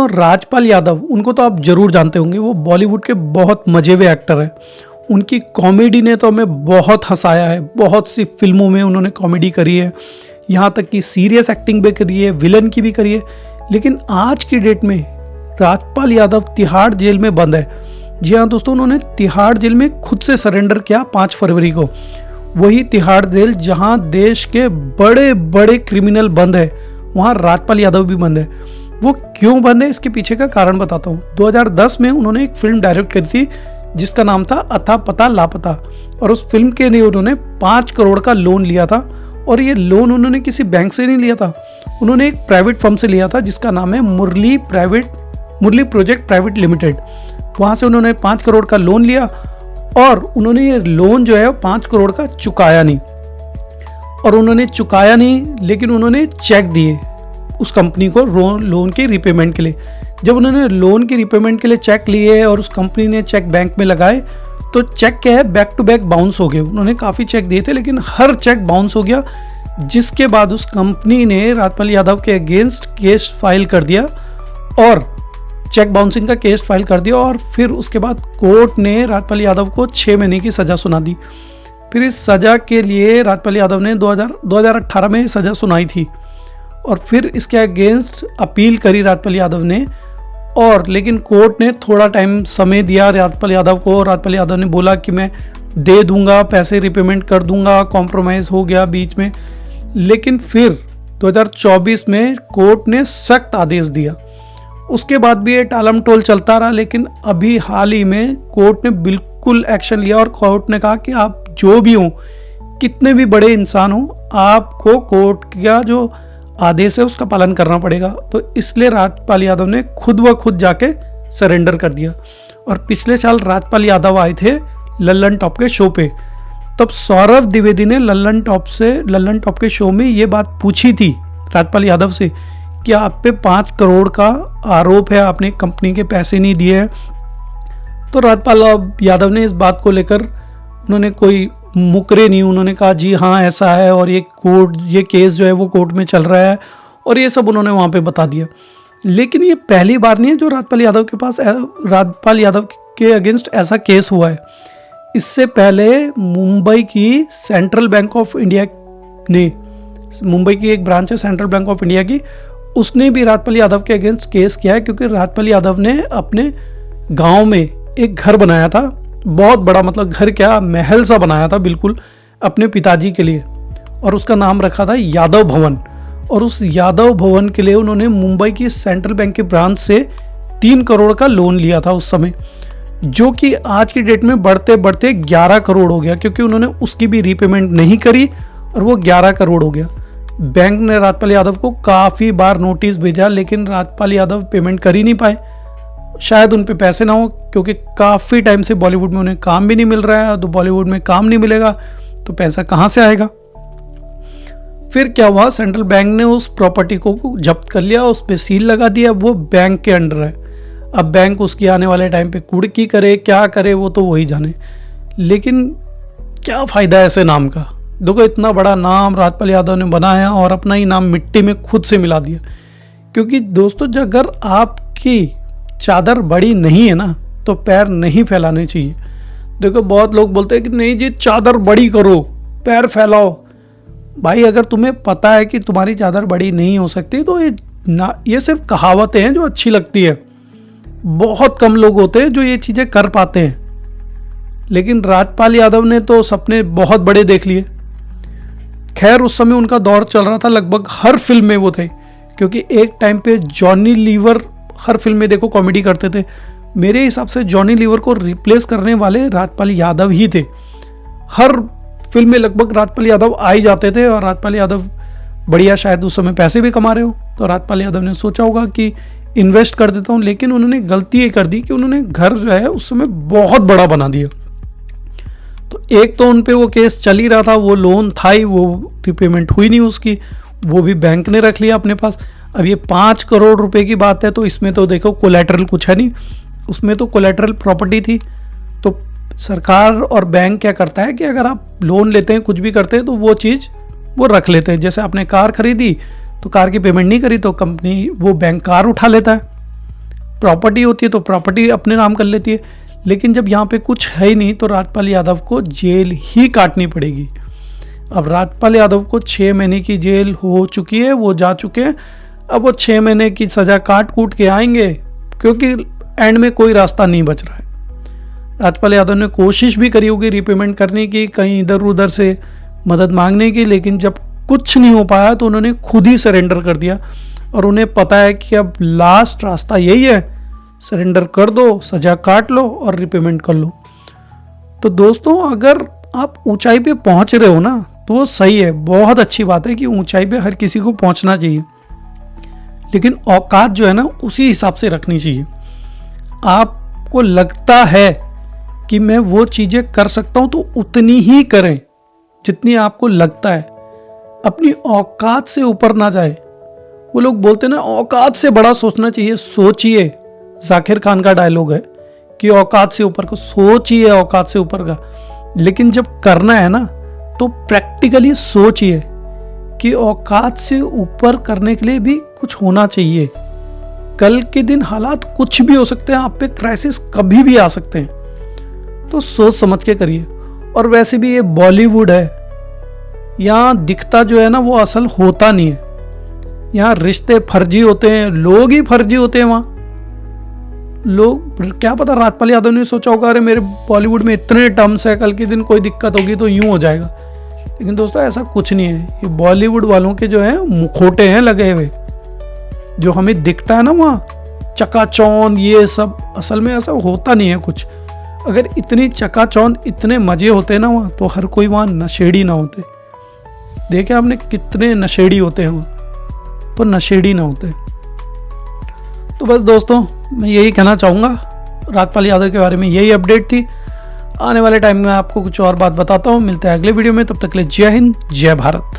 और राजपाल यादव, उनको तो आप जरूर जानते होंगे, वो बॉलीवुड के बहुत मजेवे एक्टर हैं। उनकी कॉमेडी ने तो हमें बहुत हंसाया है, बहुत सी फिल्मों में उन्होंने कॉमेडी करी है, यहाँ तक कि सीरियस एक्टिंग भी करी है, विलन की भी करी है। लेकिन आज की डेट में राजपाल यादव तिहाड़ जेल में बंद है। जी हाँ दोस्तों, उन्होंने तिहाड़ जेल में खुद से सरेंडर किया 5 फरवरी को। वही तिहाड़ जेल जहाँ देश के बड़े बड़े क्रिमिनल बंद है, वहाँ राजपाल यादव भी बंद है। वो क्यों बंद है, इसके पीछे का कारण बताता हूँ। 2010 में उन्होंने एक फिल्म डायरेक्ट करी थी जिसका नाम था अता पता लापता, और उस फिल्म के लिए उन्होंने 5 करोड़ का लोन लिया था। और ये लोन उन्होंने किसी बैंक से नहीं लिया था, उन्होंने एक प्राइवेट फर्म से लिया था जिसका नाम है मुरली प्रोजेक्ट प्राइवेट लिमिटेड। वहाँ से उन्होंने 5 करोड़ का लोन लिया और उन्होंने ये लोन जो है 5 करोड़ का चुकाया नहीं। और उन्होंने चुकाया नहीं, लेकिन उन्होंने चेक दिए उस कंपनी को लोन के रिपेमेंट के लिए। जब उन्होंने लोन की रिपेमेंट के लिए चेक लिए और उस कंपनी ने चेक बैंक में लगाए, तो चेक क्या है, बैक टू बैक बाउंस हो गए। उन्होंने काफ़ी चेक दिए थे लेकिन हर चेक बाउंस हो गया, जिसके बाद उस कंपनी ने राजपाल यादव के अगेंस्ट केस फाइल कर दिया और चेक बाउंसिंग का केस फाइल कर दिया। और फिर उसके बाद कोर्ट ने राजपाल यादव को 6 महीने की सज़ा सुना दी। फिर इस सज़ा के लिए राजपाल यादव ने 2018 में सज़ा सुनाई थी और फिर इसके अगेंस्ट अपील करी राजपाल यादव ने। और लेकिन कोर्ट ने थोड़ा टाइम समय दिया राजपाल यादव को। राजपाल यादव ने बोला कि मैं दे दूंगा, पैसे रिपेमेंट कर दूंगा, कॉम्प्रोमाइज़ हो गया बीच में। लेकिन फिर 2024 में कोर्ट ने सख्त आदेश दिया। उसके बाद भी ये टालम टोल चलता रहा, लेकिन अभी हाल ही में कोर्ट ने बिल्कुल एक्शन लिया और कोर्ट ने कहा कि आप जो भी हों, कितने भी बड़े इंसान हों, आपको कोर्ट का जो आदेश है उसका पालन करना पड़ेगा। तो इसलिए राजपाल यादव ने खुद व खुद जाके सरेंडर कर दिया। और पिछले साल राजपाल यादव आए थे लल्लन टॉप के शो पे, तब सौरभ द्विवेदी ने लल्लन टॉप के शो में ये बात पूछी थी राजपाल यादव से कि आप पे 5 करोड़ का आरोप है, आपने कंपनी के पैसे नहीं दिए हैं। तो राजपाल यादव ने इस बात को लेकर उन्होंने कोई मुकरे नहीं, उन्होंने कहा जी हाँ ऐसा है और ये केस जो है वो कोर्ट में चल रहा है, और ये सब उन्होंने वहाँ पे बता दिया। लेकिन ये पहली बार नहीं है जो राजपाल यादव के अगेंस्ट ऐसा केस हुआ है। इससे पहले मुंबई की सेंट्रल बैंक ऑफ इंडिया ने, मुंबई की एक ब्रांच है सेंट्रल बैंक ऑफ इंडिया की, उसने भी राजपाल यादव के अगेंस्ट केस किया है, क्योंकि राजपाल यादव ने अपने गांव में एक घर बनाया था, बहुत बड़ा, मतलब घर क्या, महल सा बनाया था बिल्कुल अपने पिताजी के लिए, और उसका नाम रखा था यादव भवन। और उस यादव भवन के लिए उन्होंने मुंबई की सेंट्रल बैंक की ब्रांच से 3 करोड़ का लोन लिया था उस समय, जो कि आज की डेट में बढ़ते बढ़ते 11 करोड़ हो गया, क्योंकि उन्होंने उसकी भी रीपेमेंट नहीं करी और वो 11 करोड़ हो गया। बैंक ने राजपाल यादव को काफ़ी बार नोटिस भेजा, लेकिन राजपाल यादव पेमेंट कर ही नहीं पाए। शायद उन पे पैसे ना हो, क्योंकि काफ़ी टाइम से बॉलीवुड में उन्हें काम भी नहीं मिल रहा है, तो बॉलीवुड में काम नहीं मिलेगा तो पैसा कहाँ से आएगा। फिर क्या हुआ, सेंट्रल बैंक ने उस प्रॉपर्टी को जब्त कर लिया, उस पर सील लगा दिया, वो बैंक के अंडर है। अब बैंक उसकी आने वाले टाइम पे कुड़की करे, क्या करे, वो तो वही जाने। लेकिन क्या फ़ायदा है ऐसे नाम का। देखो, इतना बड़ा नाम राजपाल यादव ने बनाया और अपना ही नाम मिट्टी में खुद से मिला दिया। क्योंकि दोस्तों, अगर आपकी चादर बड़ी नहीं है ना, तो पैर नहीं फैलाने चाहिए। देखो, बहुत लोग बोलते हैं कि नहीं जी चादर बड़ी करो, पैर फैलाओ। भाई, अगर तुम्हें पता है कि तुम्हारी चादर बड़ी नहीं हो सकती, तो ये सिर्फ कहावतें हैं जो अच्छी लगती है। बहुत कम लोग होते हैं जो ये चीज़ें कर पाते हैं। लेकिन राजपाल यादव ने तो सपने बहुत बड़े देख लिए। खैर, उस समय उनका दौर चल रहा था, लगभग हर फिल्म में वो थे, क्योंकि एक टाइम पे जॉनी लीवर हर फिल्म में देखो कॉमेडी करते थे। मेरे हिसाब से जॉनी लीवर को रिप्लेस करने वाले राजपाल यादव ही थे। हर फिल्म में लगभग राजपाल यादव आ ही जाते थे, और राजपाल यादव बढ़िया, शायद उस समय पैसे भी कमा रहे हो, तो राजपाल यादव ने सोचा होगा कि इन्वेस्ट कर देता हूँ। लेकिन उन्होंने गलती ये कर दी कि उन्होंने घर जो है उस समय बहुत बड़ा बना दिया। तो एक तो उन पे वो केस चल ही रहा था, वो लोन था ही, वो रिपेमेंट हुई नहीं उसकी, वो भी बैंक ने रख लिया अपने पास। अब ये 5 करोड़ रुपए की बात है, तो इसमें तो देखो कोलैटरल कुछ है नहीं, उसमें तो कोलैटरल प्रॉपर्टी थी। तो सरकार और बैंक क्या करता है कि अगर आप लोन लेते हैं, कुछ भी करते हैं, तो वो चीज़ वो रख लेते हैं। जैसे आपने कार खरीदी तो कार की पेमेंट नहीं करी, तो कंपनी वो बैंक कार उठा लेता है। प्रॉपर्टी होती है तो प्रॉपर्टी अपने नाम कर लेती है, लेकिन जब यहाँ पे कुछ है ही नहीं तो राजपाल यादव को जेल ही काटनी पड़ेगी। अब राजपाल यादव को 6 महीने की जेल हो चुकी है, वो जा चुके हैं। अब वो 6 महीने की सज़ा काट कूट के आएंगे, क्योंकि एंड में कोई रास्ता नहीं बच रहा है। राजपाल यादव ने कोशिश भी करी होगी रिपेमेंट करने की, कहीं इधर उधर से मदद मांगने की, लेकिन जब कुछ नहीं हो पाया तो उन्होंने खुद ही सरेंडर कर दिया। और उन्हें पता है कि अब लास्ट रास्ता यही है, सरेंडर कर दो, सज़ा काट लो और रिपेमेंट कर लो। तो दोस्तों, अगर आप ऊंचाई पे पहुंच रहे हो ना तो वो सही है, बहुत अच्छी बात है कि ऊंचाई पे हर किसी को पहुंचना चाहिए, लेकिन औकात जो है ना उसी हिसाब से रखनी चाहिए। आपको लगता है कि मैं वो चीज़ें कर सकता हूं तो उतनी ही करें जितनी आपको लगता है, अपनी औकात से ऊपर ना जाए। वो लोग बोलते हैं ना औकात से बड़ा सोचना चाहिए, सोचिए। जाकिर खान का डायलॉग है कि औकात से ऊपर को सोचिए, औकात से ऊपर का। लेकिन जब करना है ना तो प्रैक्टिकली सोचिए कि औकात से ऊपर करने के लिए भी कुछ होना चाहिए। कल के दिन हालात कुछ भी हो सकते हैं, आप पे क्राइसिस कभी भी आ सकते हैं, तो सोच समझ के करिए। और वैसे भी ये बॉलीवुड है, यहाँ दिखता जो है ना वो असल होता नहीं है। यहाँ रिश्ते फर्जी होते हैं, लोग ही फर्जी होते हैं। वहाँ लोग, क्या पता राजपाल यादव ने सोचा होगा अरे मेरे बॉलीवुड में इतने टर्म्स है, कल के दिन कोई दिक्कत होगी तो यूं हो जाएगा। लेकिन दोस्तों ऐसा कुछ नहीं है। ये बॉलीवुड वालों के जो है मुखोटे हैं लगे हुए, जो हमें दिखता है ना वहाँ चकाचौंध ये सब, असल में ऐसा होता नहीं है कुछ। अगर इतनी चकाचौंध, इतने मजे होते ना वहाँ, तो हर कोई वहाँ नशेड़ी ना होते। देखे आपने कितने नशेड़ी होते हैं वहाँ, तो नशेड़ी ना होते। तो बस दोस्तों, मैं यही कहना चाहूँगा, राजपाल यादव के बारे में यही अपडेट थी। आने वाले टाइम में आपको कुछ और बात बताता हूँ। मिलते हैं अगले वीडियो में, तब तक के लिए जय हिंद, जय भारत।